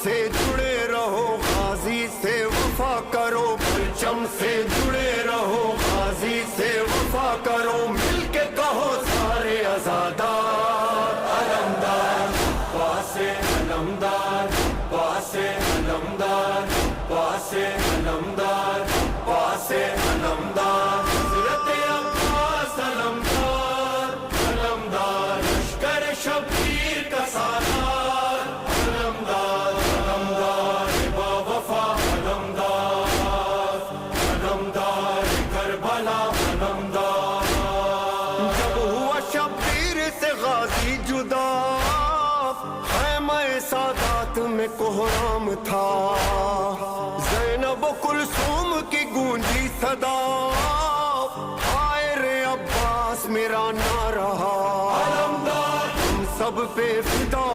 سے جڑے رہو غازی سے وفا کرو، پرچم سے جڑے رہو غازی سے وفا کرو، مل کے کہو سارے عزادار علمدار عباس علمدار عباس علمدار عباس علمدار عباس علمدار حضرت عباس علمدار علمدار لشکر شبیر کا سالار علمدار علمدار با وفا علمدار علمدار کربلا علمدار۔ جب ہوا شبیر سے غازی جدا، خیمہ سادات میں کوہرام تھا، زینب و کلثوم کی گونجی صدا، ہائے رے عباس میرا نہ رہا، ہم سب پہ فدا۔